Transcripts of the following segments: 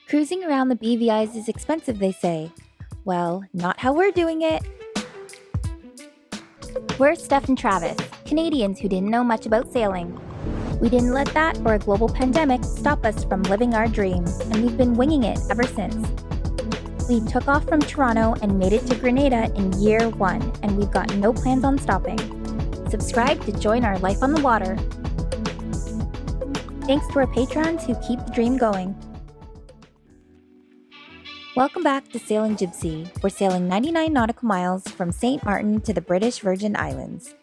Cruising around the BVIs is expensive, they say. Well, not how we're doing it. We're Steph and Travis, Canadians who didn't know much about sailing. We didn't let that or a global pandemic stop us from living our dreams, and we've been winging it ever since. We took off from Toronto and made it to Grenada in year 1, and we've got no plans on stopping. Subscribe to join our life on the water. Thanks to our patrons who keep the dream going. Welcome back to Sailingjibsea. We're sailing 99 nautical miles from Sint Maarten to the British Virgin Islands.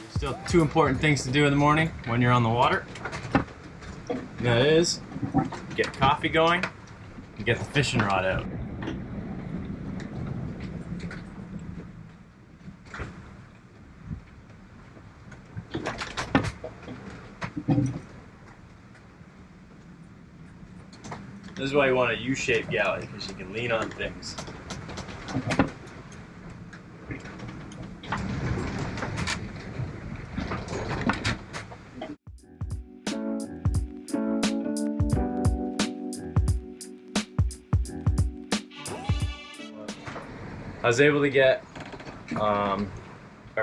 Still 2 important things to do in the morning when you're on the water. And that is get coffee going and get the fishing rod out. This is why you want a U-shaped galley, because you can lean on things. I was able to get our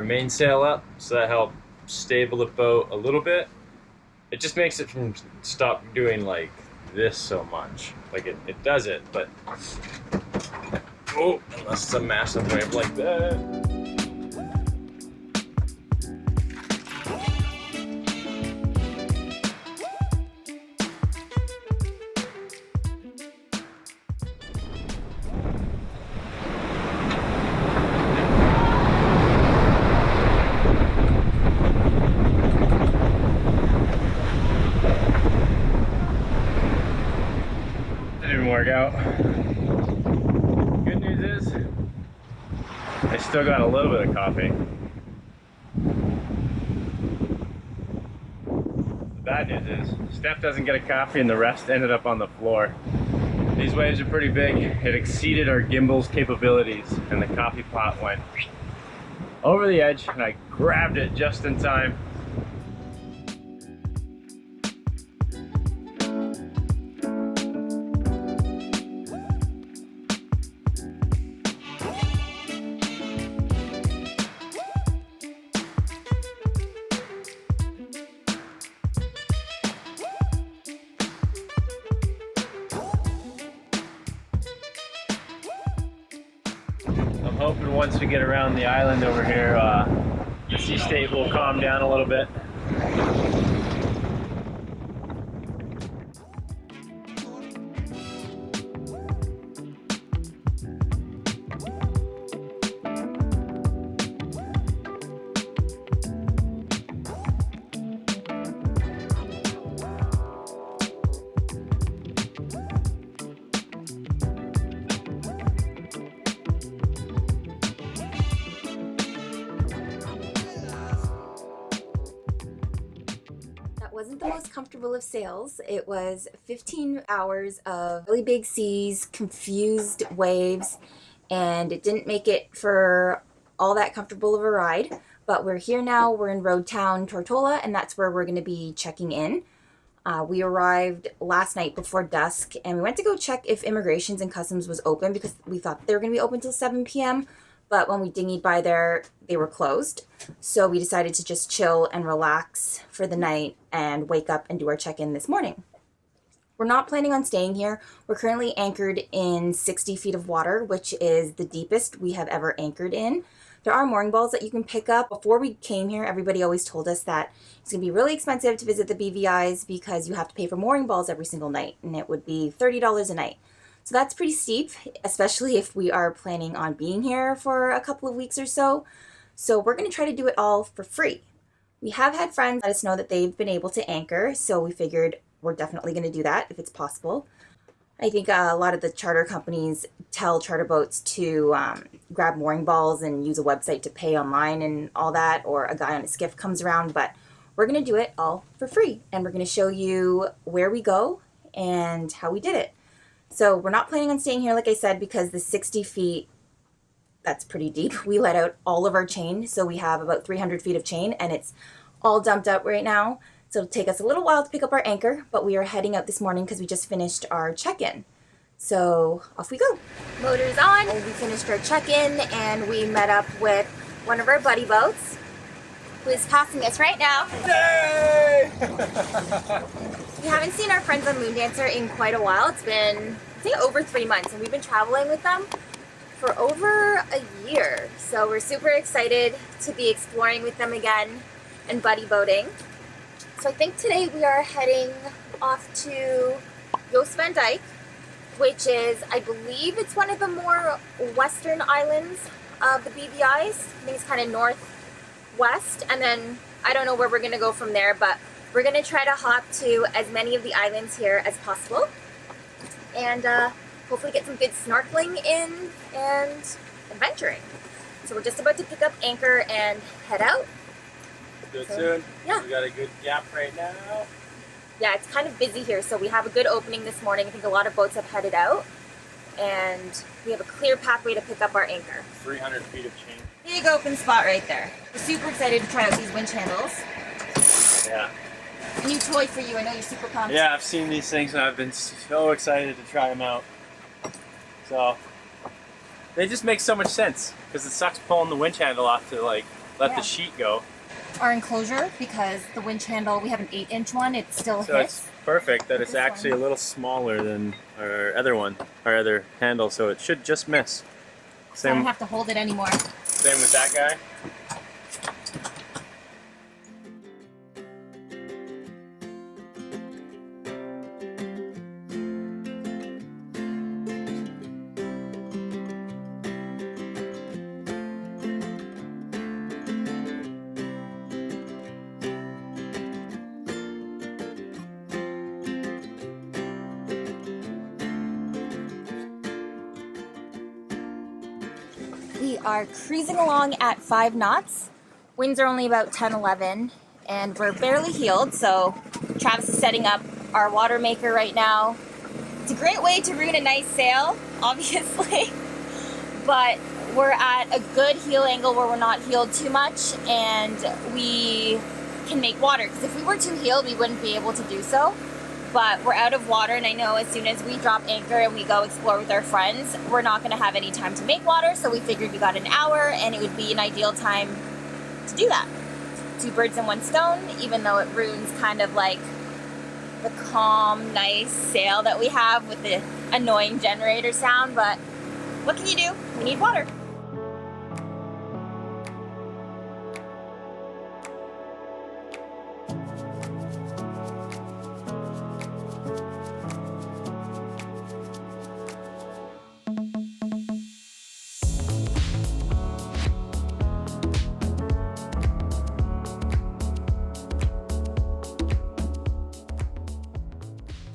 mainsail up, so that helped stable the boat a little bit. It just makes it from stop doing like this so much. Like it does it, but oh, unless it's a massive wave like that. Work out. Good news is I still got a little bit of coffee. The bad news is Steph doesn't get a coffee and the rest ended up on the floor. These waves are pretty big. It exceeded our gimbal's capabilities and the coffee pot went over the edge and I grabbed it just in time. I'm hoping once we get around the island over here, the sea state will calm down a little bit. Wasn't the most comfortable of sails. It was 15 hours of really big seas, confused waves, and it didn't make it for all that comfortable of a ride. But we're here now. We're in Road Town, Tortola, and that's where we're going to be checking in. We arrived last night before dusk, and we went to go check if Immigrations and Customs was open because we thought they were going to be open till 7 p.m. But when we dinghied by there, they were closed. So we decided to just chill and relax for the night and wake up and do our check-in this morning. We're not planning on staying here. We're currently anchored in 60 feet of water, which is the deepest we have ever anchored in. There are mooring balls that you can pick up. Before we came here, everybody always told us that it's going to be really expensive to visit the BVIs because you have to pay for mooring balls every single night, and it would be $30 a night. So that's pretty steep, especially if we are planning on being here for a couple of weeks or so. So we're going to try to do it all for free. We have had friends let us know that they've been able to anchor, so we figured we're definitely going to do that if it's possible. I think a lot of the charter companies tell charter boats to grab mooring balls and use a website to pay online and all that, or a guy on a skiff comes around, but we're going to do it all for free, and we're going to show you where we go and how we did it. So we're not planning on staying here, like I said, because the 60 feet, that's pretty deep. We let out all of our chain, so we have about 300 feet of chain, and it's all dumped out right now. So it'll take us a little while to pick up our anchor, but we are heading out this morning because we just finished our check-in. So off we go. Motor's on. We finished our check-in and we met up with one of our buddy boats who is passing us right now. Yay! We haven't seen our friends on Moon Dancer in quite a while. It's been, I think, over 3 months, and we've been traveling with them for over a year. So we're super excited to be exploring with them again and buddy boating. So I think today we are heading off to Jost Van Dyke, which is, I believe it's one of the more western islands of the BVIs. I think it's kind of northwest, and then I don't know where we're gonna go from there, but we're gonna try to hop to as many of the islands here as possible, and hopefully get some good snorkeling in and adventuring. So we're just about to pick up anchor and head out. Do it soon. Yeah. We got a good gap right now. Yeah, it's kind of busy here, so we have a good opening this morning. I think a lot of boats have headed out, and we have a clear pathway to pick up our anchor. 300 feet of chain. Big open spot right there. We're super excited to try out these winch handles. Yeah. A new toy for you. I know you're super pumped. Yeah, I've seen these things and I've been so excited to try them out. So, they just make so much sense because it sucks pulling the winch handle off to like let the sheet go. Our enclosure, because the winch handle, we have an 8-inch one, it still So hits. it's perfect that it's actually a little smaller than our other one, our other handle, so it should just miss. So I don't have to hold it anymore. Same with that guy. We are cruising along at 5 knots. Winds are only about 10, 11, and we're barely heeled, so Travis is setting up our WATERMAKER right now. It's a great way to ruin a nice sail, obviously, but we're at a good heel angle where we're not heeled too much, and we can make water, because if we were too heeled, we wouldn't be able to do so. But we're out of water, and I know as soon as we drop anchor and we go explore with our friends, we're not going to have any time to make water, so we figured we got an hour, and it would be an ideal time to do that. 2 birds in 1 stone, even though it ruins kind of like the calm, nice sail that we have with the annoying generator sound, but what can you do? We need water.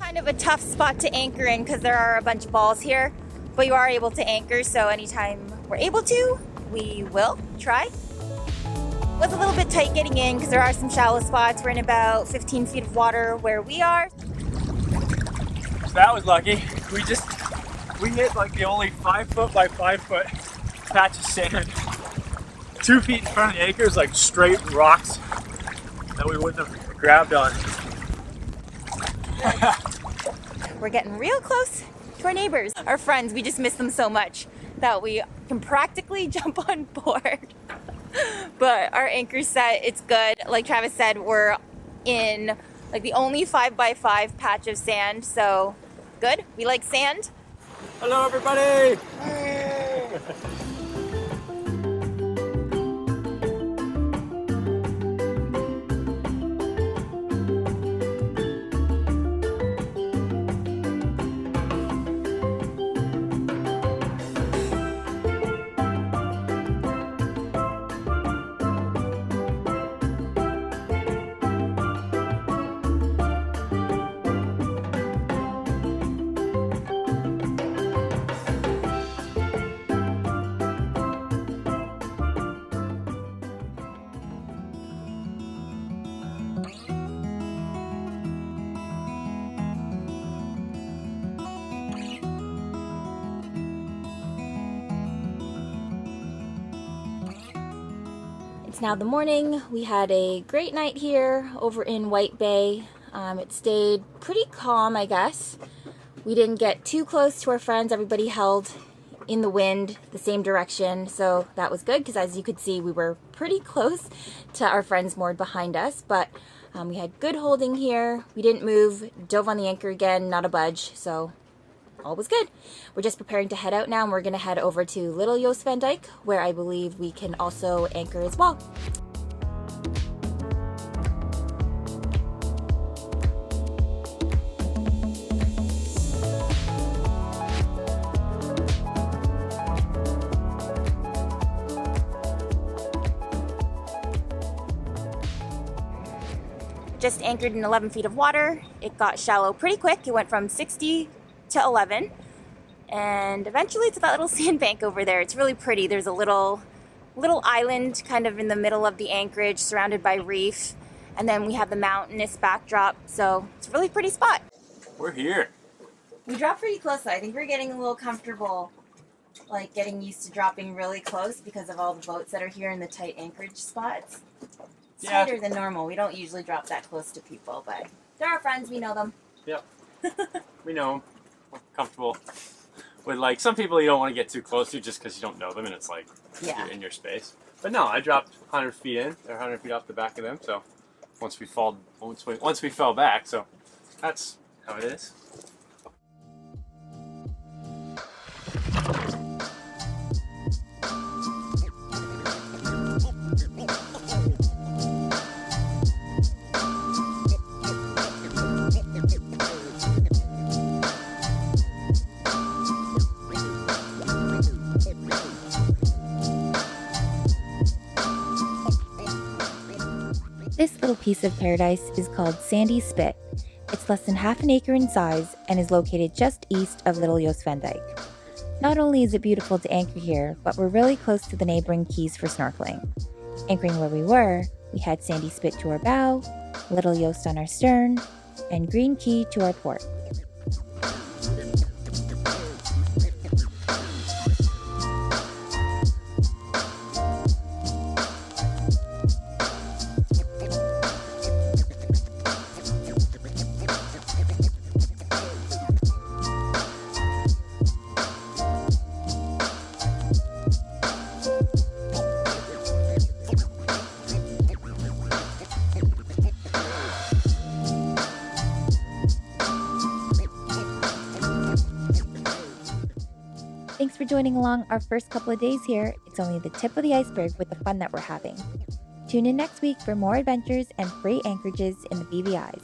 Kind of a tough spot to anchor in because there are a bunch of balls here, but you are able to anchor, so anytime we're able to, we will try. It was a little bit tight getting in because there are some shallow spots. We're in about 15 feet of water where we are. So that was lucky. We hit like the only 5 foot by 5 foot patch of sand. 2 feet in front of the anchor is like straight rocks that we wouldn't have grabbed on. We're getting real close to our neighbors, our friends. We just miss them so much that we can practically jump on board. But our anchor set, it's good. Like Travis said, we're in like the only 5 by 5 patch of sand, so good. We like sand. Hello, everybody! It's now the morning. We had a great night here over in White Bay. It stayed pretty calm, I guess. We didn't get too close to our friends. Everybody held in the wind the same direction, so that was good because as you could see, we were pretty close to our friends moored behind us, but we had good holding here. We didn't move, dove on the anchor again, not a budge, so all was good. We're just preparing to head out now, and we're going to head over to Little Joost Van Dyke, where I believe we can also anchor as well. Just anchored in 11 feet of water. It got shallow pretty quick. It went from 60 to 11 and eventually to that little sandbank over there. It's really pretty. There's a little island kind of in the middle of the anchorage surrounded by reef, and then we have the mountainous backdrop, so it's a really pretty spot. We're here. We dropped pretty close though. I think we're getting a little comfortable, like getting used to dropping really close because of all the boats that are here in the tight anchorage spots. It's tighter than normal. We don't usually drop that close to people, but they're our friends. We know them. Yep. We know them. We're comfortable with, like, some people you don't want to get too close to just because you don't know them and it's like you're in your space. But no, I dropped 100 feet in. They're 100 feet off the back of them. So once we fell back, so that's how it is. This little piece of paradise is called Sandy Spit. It's less than half an acre in size and is located just east of Little Joost Van Dyke. Not only is it beautiful to anchor here, but we're really close to the neighboring keys for snorkeling. Anchoring where we were, we had Sandy Spit to our bow, Little Joost on our stern, and Green Key to our port. Thanks for joining along our first couple of days here. It's only the tip of the iceberg with the fun that we're having. Tune in next week for more adventures and free anchorages in the BVIs.